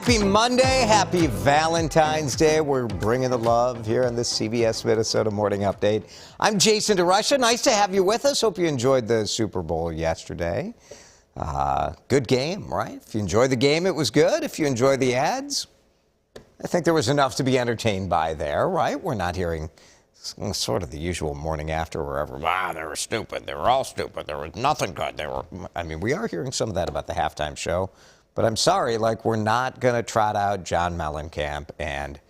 Happy Monday. Happy Valentine's Day. We're bringing the love here on this CBS Minnesota Morning Update. I'm Jason DeRusha. Nice to have you with us. Hope you enjoyed the Super Bowl yesterday. Good game, right? If you enjoyed the game, it was good. If you enjoyed the ads, I think there was enough to be entertained by there, right? We're not hearing sort of the usual morning after wherever, they were stupid. They were all stupid. There was nothing good. We are hearing some of that about the halftime show. But I'm sorry, we're not going to trot out John Mellencamp and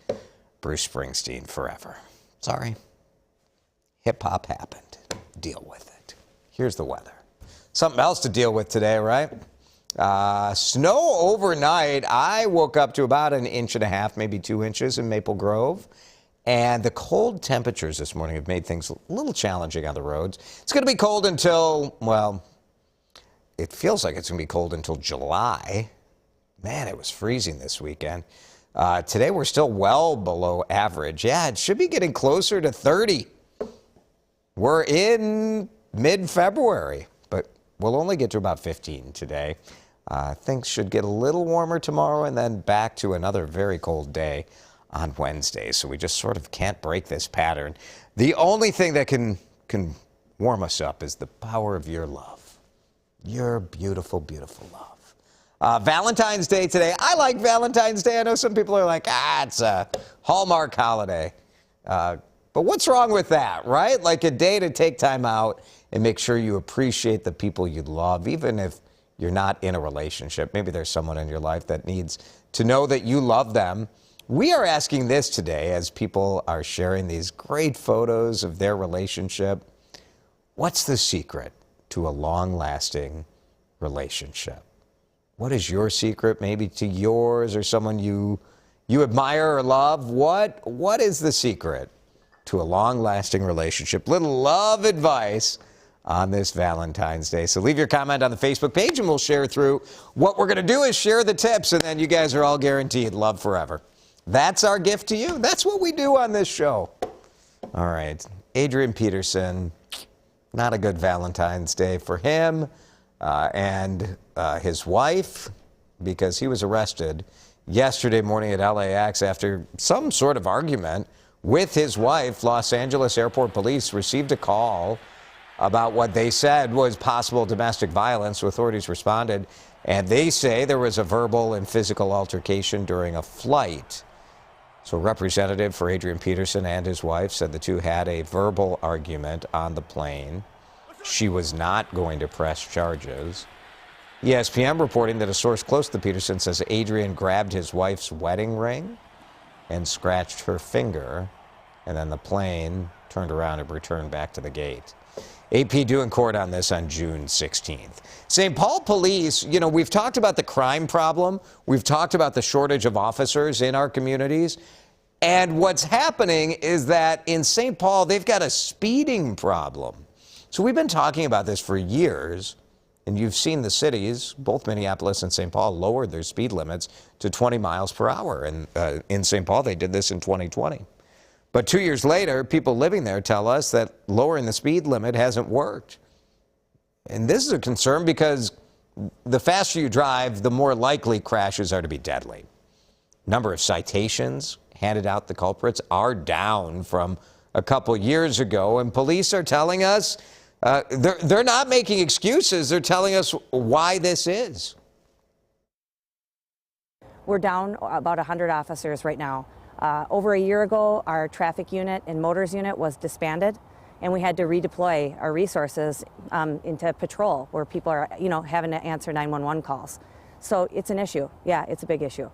Bruce Springsteen forever. Sorry. Hip-hop happened. Deal with it. Here's the weather. Something else to deal with today, right? Snow overnight. I woke up to about 1.5 inches, maybe 2 inches in Maple Grove. And the cold temperatures this morning have made things a little challenging on the roads. It's going to be cold until, it feels like it's going to be cold until July. Man, it was freezing this weekend. Today, we're still well below average. Yeah, it should be getting closer to 30. We're in mid-February, but we'll only get to about 15 today. Things should get a little warmer tomorrow and then back to another very cold day on Wednesday. So we just sort of can't break this pattern. The only thing that can warm us up is the power of your love. Your beautiful, beautiful love. Valentine's Day today. I like Valentine's Day. I know some people are like, it's a Hallmark holiday. But what's wrong with that, right? Like a day to take time out and make sure you appreciate the people you love, even if you're not in a relationship. Maybe there's someone in your life that needs to know that you love them. We are asking this today as people are sharing these great photos of their relationship. What's the secret to a long-lasting relationship? What is your secret, maybe to yours or someone you admire or love? What is the secret to a long-lasting relationship? Little love advice on this Valentine's Day. So leave your comment on the Facebook page and we'll share through. What we're going to do is share the tips, and then you guys are all guaranteed love forever. That's our gift to you. That's what we do on this show. All right. Adrian Peterson, not a good Valentine's Day for him. And his wife, because he was arrested yesterday morning at LAX after some sort of argument with his wife. Los Angeles Airport Police received a call about what they said was possible domestic violence. Authorities responded, and they say there was a verbal and physical altercation during a flight. So a representative for Adrian Peterson and his wife said the two had a verbal argument on the plane. She was not going to press charges. ESPN reporting that a source close to Peterson says Adrian grabbed his wife's wedding ring and scratched her finger, and then the plane turned around and returned back to the gate. AP due in court on this on June 16th. St. Paul police, we've talked about the crime problem. We've talked about the shortage of officers in our communities. And what's happening is that in St. Paul, they've got a speeding problem. So we've been talking about this for years, and you've seen the cities, both Minneapolis and St. Paul, lowered their speed limits to 20 miles per hour. And in St. Paul, they did this in 2020. But 2 years later, people living there tell us that lowering the speed limit hasn't worked. And this is a concern because the faster you drive, the more likely crashes are to be deadly. Number of citations handed out the culprits are down from a couple years ago, and police are telling us they're not making excuses. They're telling us why this is. We're down about 100 officers right now. Over a year ago, our traffic unit and motors unit was disbanded, and we had to redeploy our resources into patrol where people are, having to answer 911 calls. So it's an issue. Yeah, it's a big issue.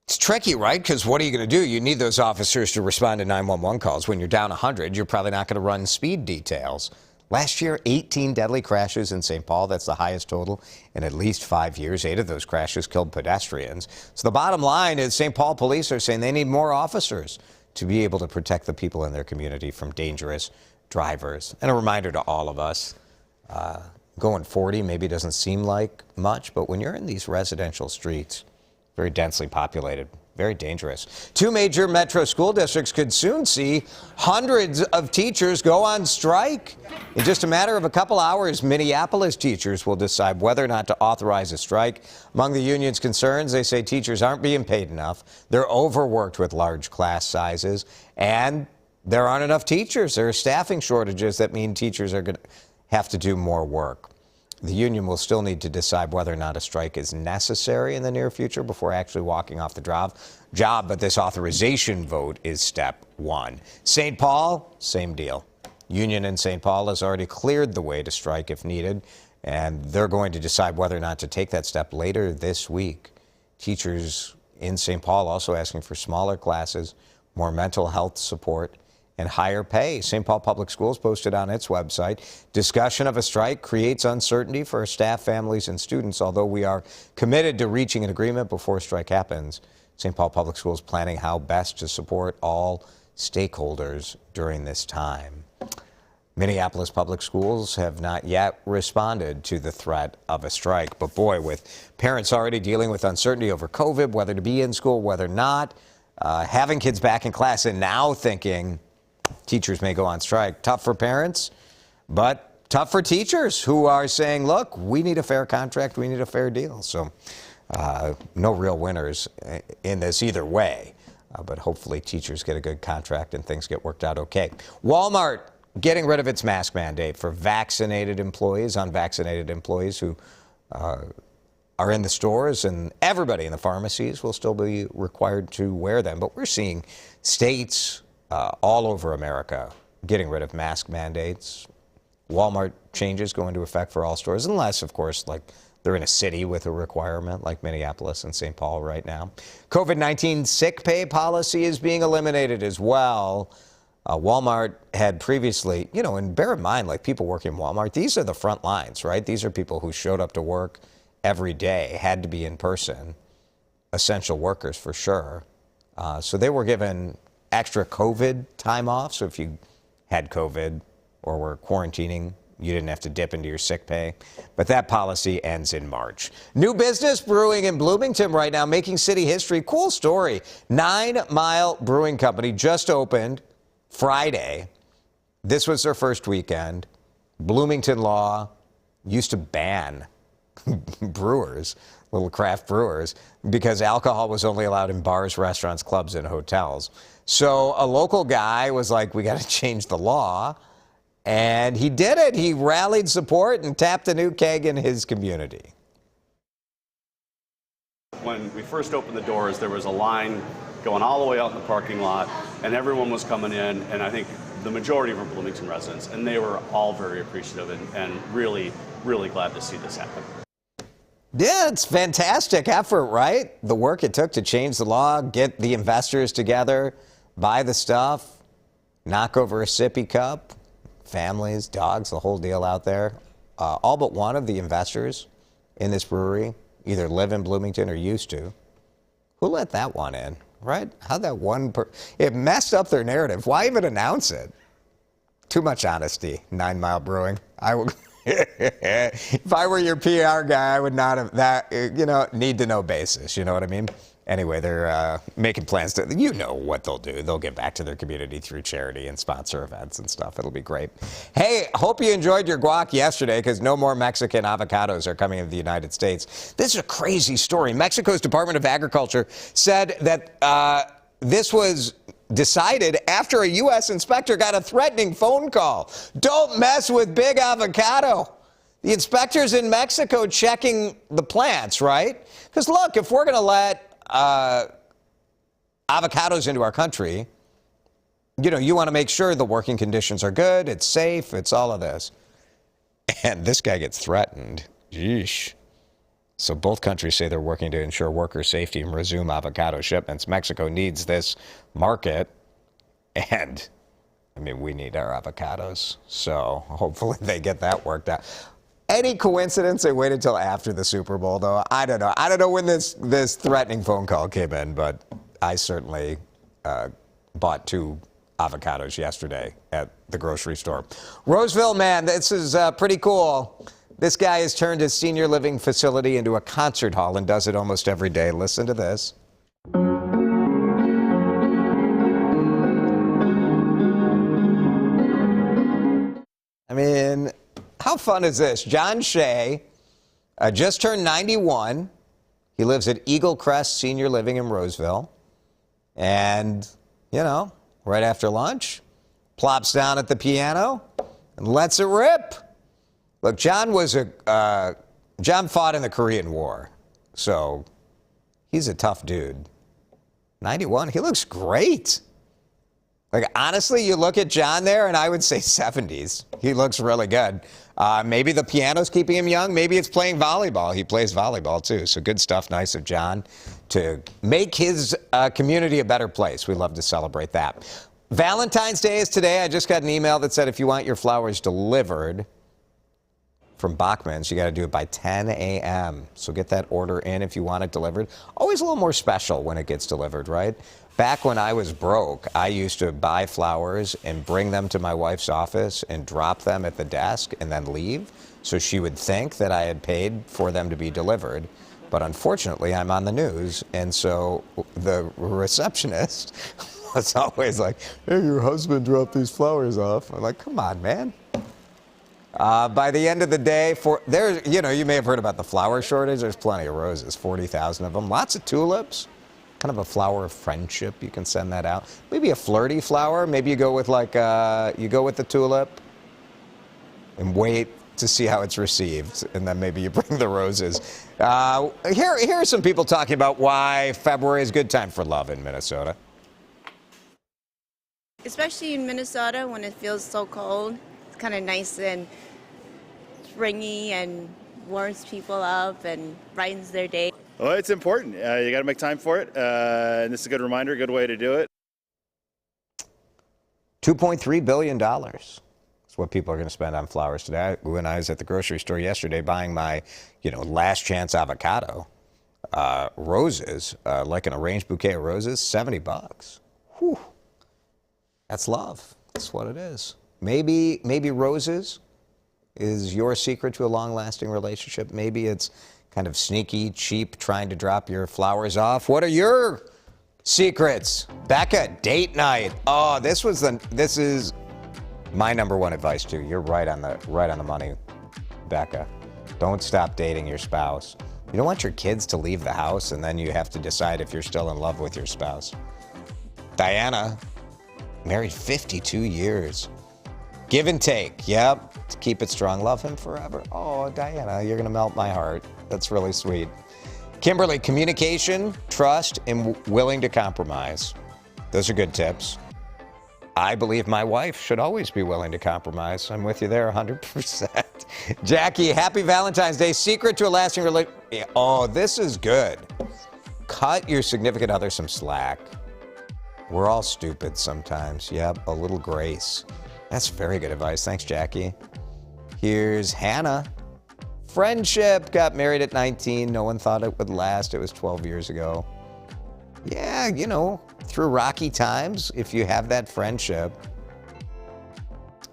It's tricky, right? Because what are you going to do? You need those officers to respond to 911 calls. When you're down 100, you're probably not going to run speed details. Last year, 18 deadly crashes in St. Paul. That's the highest total in at least 5 years. 8 of those crashes killed pedestrians. So the bottom line is St. Paul police are saying they need more officers to be able to protect the people in their community from dangerous drivers. And a reminder to all of us, going 40 maybe doesn't seem like much, but when you're in these residential streets, very densely populated, Very dangerous. Two major metro school districts could soon see hundreds of teachers go on strike. In just a matter of a couple hours, Minneapolis teachers will decide whether or not to authorize a strike. Among the union's concerns, they say teachers aren't being paid enough, they're overworked with large class sizes, and there aren't enough teachers. There are staffing shortages that mean teachers are going to have to do more work. The union will still need to decide whether or not a strike is necessary in the near future before actually walking off the job, but this authorization vote is step one. St. Paul, same deal. Union in St. Paul has already cleared the way to strike if needed, and they're going to decide whether or not to take that step later this week. Teachers in St. Paul also asking for smaller classes, more mental health support, and higher pay. St. Paul Public Schools posted on its website, discussion of a strike creates uncertainty for staff, families, and students. Although we are committed to reaching an agreement before a strike happens, St. Paul Public Schools planning how best to support all stakeholders during this time. Minneapolis Public Schools have not yet responded to the threat of a strike. But boy, with parents already dealing with uncertainty over COVID, whether to be in school, whether not, having kids back in class, and now thinking teachers may go on strike. Tough for parents, but tough for teachers who are saying, look, we need a fair contract, we need a fair deal. So no real winners in this either way, but hopefully teachers get a good contract and things get worked out okay. Walmart getting rid of its mask mandate for vaccinated employees, unvaccinated employees who are in the stores, and everybody in the pharmacies will still be required to wear them. But we're seeing states all over America getting rid of mask mandates. Walmart changes go into effect for all stores, unless, of course, like they're in a city with a requirement like Minneapolis and St. Paul right now. COVID-19 sick pay policy is being eliminated as well. Walmart had previously, and bear in mind, like people working in Walmart, these are the front lines, right? These are people who showed up to work every day, had to be in person, essential workers for sure. So they were given extra COVID time off. So if you had COVID or were quarantining, you didn't have to dip into your sick pay. But that policy ends in March. New business brewing in Bloomington right now, making city history. Cool story. 9 Mile Brewing Company just opened Friday. This was their first weekend. Bloomington law used to ban brewers, little craft brewers, because alcohol was only allowed in bars, restaurants, clubs, and hotels. So a local guy was like, we got to change the law. And he did it. He rallied support and tapped a new keg in his community. When we first opened the doors, there was a line going all the way out in the parking lot, and everyone was coming in, and I think the majority were Bloomington residents, and they were all very appreciative and really, really glad to see this happen. Yeah, it's fantastic effort, right? The work it took to change the law, get the investors together, buy the stuff, knock over a sippy cup, families, dogs, the whole deal out there. All but one of the investors in this brewery either live in Bloomington or used to. Who let that one in, right? How'd that one it messed up their narrative. Why even announce it? Too much honesty, 9 Mile Brewing. I would... If I were your PR guy, I would not have that, need to know basis. You know what I mean? Anyway, they're making plans to, what they'll do. They'll give back to their community through charity and sponsor events and stuff. It'll be great. Hey, hope you enjoyed your guac yesterday, because no more Mexican avocados are coming into the United States. This is a crazy story. Mexico's Department of Agriculture said that this was decided after a U.S. inspector got a threatening phone call. Don't mess with big avocado. The inspectors in Mexico checking the plants, right? Because look, if we're going to let avocados into our country, you want to make sure the working conditions are good, it's safe, it's all of this. And this guy gets threatened. Yeesh. So both countries say they're working to ensure worker safety and resume avocado shipments. Mexico needs this market, and we need our avocados. So hopefully they get that worked out. Any coincidence they waited till after the Super Bowl, though? I don't know. I don't know when this threatening phone call came in, but I certainly bought 2 avocados yesterday at the grocery store. Roseville, man, this is pretty cool. This guy has turned his senior living facility into a concert hall and does it almost every day. Listen to this. How fun is this? John Shea just turned 91. He lives at Eagle Crest Senior Living in Roseville. And, you know, right after lunch, plops down at the piano and lets it rip. Look, John fought in the Korean War, so he's a tough dude. 91, he looks great. Like, honestly, you look at John there, and I would say 70s. He looks really good. Maybe the piano's keeping him young. Maybe it's playing volleyball. He plays volleyball, too. So good stuff. Nice of John to make his community a better place. We love to celebrate that. Valentine's Day is today. I just got an email that said if you want your flowers delivered from Bachman's, you got to do it by 10 a.m. So get that order in if you want it delivered. Always a little more special when it gets delivered, right? Back when I was broke, I used to buy flowers and bring them to my wife's office and drop them at the desk and then leave. So she would think that I had paid for them to be delivered. But unfortunately, I'm on the news. And so the receptionist was always like, hey, your husband dropped these flowers off. I'm like, come on, man. By the end of the day, you may have heard about the flower shortage. There's plenty of roses, 40,000 of them. Lots of tulips, kind of a flower of friendship. You can send that out. Maybe a flirty flower. Maybe you go with the tulip and wait to see how it's received, and then maybe you bring the roses. Here are some people talking about why February is a good time for love in Minnesota. Especially in Minnesota when it feels so cold. It's kind of nice and springy and warms people up and brightens their day. Well, it's important. You got to make time for it. And this is a good reminder, a good way to do it. $2.3 billion is what people are going to spend on flowers today. When I was at the grocery store yesterday buying my, last chance avocado, roses, like an arranged bouquet of roses, $70. Whew. That's love. That's what it is. Maybe roses is your secret to a long-lasting relationship. Maybe it's kind of sneaky, cheap, trying to drop your flowers off. What are your secrets? Becca, date night. Oh, this is my number one advice too. You're right on the money, Becca. Don't stop dating your spouse. You don't want your kids to leave the house and then you have to decide if you're still in love with your spouse. Diana, married 52 years. Give and take, yep. To keep it strong, love him forever. Oh, Diana, you're gonna melt my heart. That's really sweet. Kimberly, communication, trust, and willing to compromise. Those are good tips. I believe my wife should always be willing to compromise. I'm with you there 100%. Jackie, happy Valentine's Day. Secret to a lasting relationship. Oh, this is good. Cut your significant other some slack. We're all stupid sometimes. Yep, a little grace. That's very good advice. Thanks, Jackie. Here's Hannah. Friendship. Got married at 19. No one thought it would last. It was 12 years ago. Yeah, through rocky times, if you have that friendship,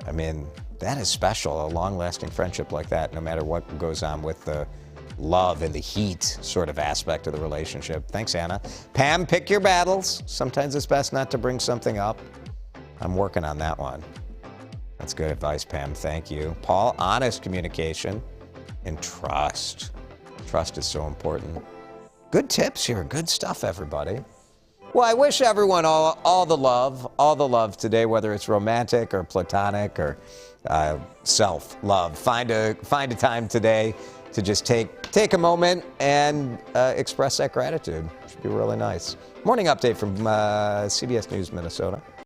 I mean, that is special. A long-lasting friendship like that, no matter what goes on with the love and the heat sort of aspect of the relationship. Thanks, Anna. Pam, pick your battles. Sometimes it's best not to bring something up. I'm working on that one. That's good advice, Pam. Thank you. Paul, honest communication and trust. Trust is so important. Good tips here. Good stuff, everybody. Well, I wish everyone all the love today, whether it's romantic or platonic or self-love. Find a time today to just take a moment and express that gratitude. It should be really nice. Morning update from CBS News, Minnesota.